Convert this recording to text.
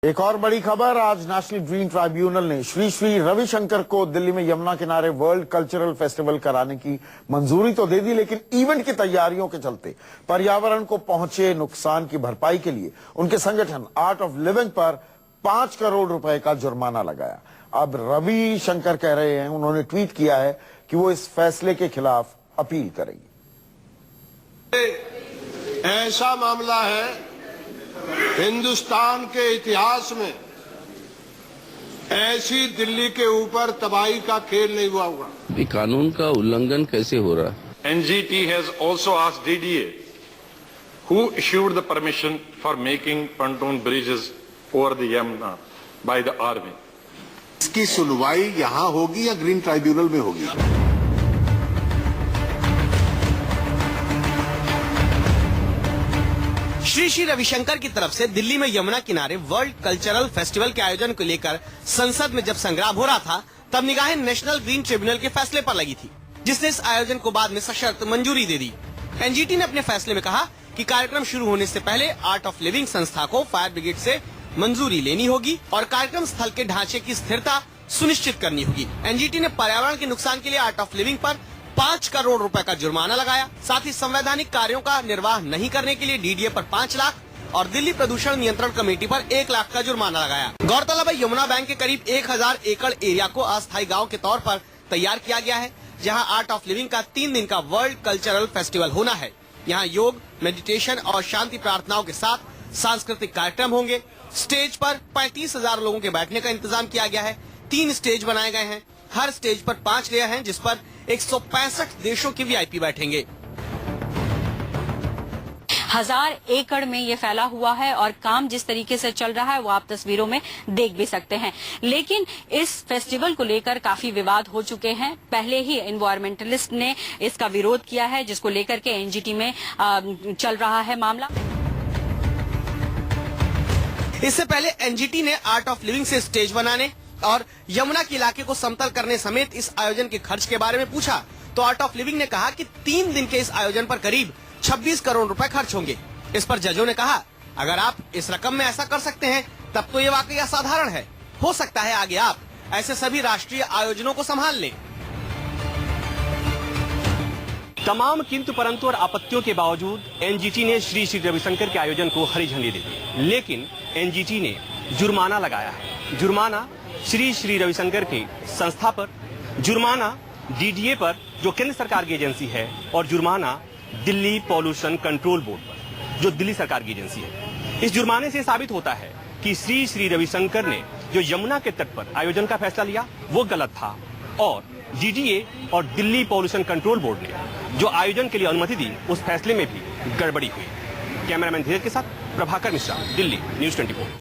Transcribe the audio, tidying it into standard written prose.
एक और बड़ी खबर, आज नेशनल ग्रीन ट्राइब्यूनल ने श्री श्री रविशंकर को दिल्ली में यमुना किनारे वर्ल्ड कल्चरल फेस्टिवल कराने की मंजूरी तो दे दी, लेकिन इवेंट की तैयारियों के चलते पर्यावरण को पहुंचे नुकसान की भरपाई के लिए उनके संगठन आर्ट ऑफ लिविंग पर 5 करोड़ रुपए का जुर्माना लगाया। अब रविशंकर कह रहे हैं, उन्होंने ट्वीट किया है कि वो इस फैसले के खिलाफ अपील करेंगे। ऐसा मामला है, हिंदुस्तान के इतिहास में ऐसी दिल्ली के ऊपर तबाही का खेल नहीं हुआ होगा। कानून का उल्लंघन कैसे हो रहा है? NGT has also asked DDA, who issued the permission for making pontoon bridges over the Yamuna by the army. इसकी सुनवाई यहाँ होगी या ग्रीन ट्राइब्यूनल में होगी? श्री श्री रविशंकर की तरफ से दिल्ली में यमुना किनारे वर्ल्ड कल्चरल फेस्टिवल के आयोजन को लेकर संसद में जब संग्राम हो रहा था, तब निगाहें नेशनल ग्रीन ट्रिब्यूनल के फैसले पर लगी थी, जिसने इस आयोजन को बाद में सशर्त मंजूरी दे दी। एनजीटी ने अपने फैसले में कहा कि कार्यक्रम शुरू होने से पहले आर्ट ऑफ लिविंग संस्था को फायर ब्रिगेड से मंजूरी लेनी होगी और कार्यक्रम स्थल के ढांचे की स्थिरता सुनिश्चित करनी होगी। एनजीटी ने पर्यावरण के नुकसान के लिए आर्ट ऑफ लिविंग पर 5 करोड़ रुपए का जुर्माना लगाया। साथ ही संवैधानिक कार्यों का निर्वाह नहीं करने के लिए डीडीए पर 5 लाख और दिल्ली प्रदूषण नियंत्रण कमेटी पर 1 लाख का जुर्माना लगाया। गौरतलब है, यमुना बैंक के करीब 1000 एकड़ एरिया को अस्थायी गांव के तौर पर तैयार किया गया है, जहां आर्ट ऑफ लिविंग का 3 दिन का वर्ल्ड कल्चरल फेस्टिवल होना है। यहां योग, मेडिटेशन और शांति प्रार्थनाओं के साथ सांस्कृतिक कार्यक्रम होंगे। स्टेज पर 35,000 लोगों के बैठने का इंतजाम किया गया है। 3 स्टेज बनाए गए हैं। हर स्टेज पर 5 लेयर हैं, जिस पर 165 देशों के वीआईपी बैठेंगे। 1000 एकड़ में ये फैला हुआ है और काम जिस तरीके से चल रहा है वो आप तस्वीरों में देख भी सकते हैं। लेकिन इस फेस्टिवल को लेकर काफी विवाद हो चुके हैं। पहले ही एनवायरमेंटलिस्ट ने इसका विरोध किया है, जिसको लेकर के एनजीटी में चल रहा है मामला। इससे पहले एनजीटी ने आर्ट ऑफ लिविंग से स्टेज बनाने और यमुना के इलाके को समतल करने समेत इस आयोजन के खर्च के बारे में पूछा, तो आर्ट ऑफ लिविंग ने कहा कि 3 दिन के इस आयोजन पर करीब 26 करोड़ रुपए खर्च होंगे। इस पर जजों ने कहा, अगर आप इस रकम में ऐसा कर सकते हैं तब तो ये वाकई असाधारण है। हो सकता है आगे आप ऐसे सभी राष्ट्रीय आयोजनों को संभाल लें। तमाम किंतु परंतु और आपत्तियों के बावजूद एनजीटी ने श्री श्री रविशंकर के आयोजन को हरी झंडी दे दी, लेकिन एनजीटी ने जुर्माना लगाया है। जुर्माना श्री श्री रविशंकर की संस्था पर, जुर्माना डीडीए पर जो केंद्र सरकार की एजेंसी है, और जुर्माना दिल्ली पॉल्यूशन कंट्रोल बोर्ड पर जो दिल्ली सरकार की एजेंसी है। इस जुर्माने से साबित होता है कि श्री श्री रविशंकर ने जो यमुना के तट पर आयोजन का फैसला लिया वो गलत था, और डीडीए और दिल्ली पॉल्यूशन कंट्रोल बोर्ड ने जो आयोजन के लिए अनुमति दी उस फैसले में भी गड़बड़ी हुई। कैमरामैन धीरज के साथ प्रभाकर मिश्रा, दिल्ली न्यूज़ 24।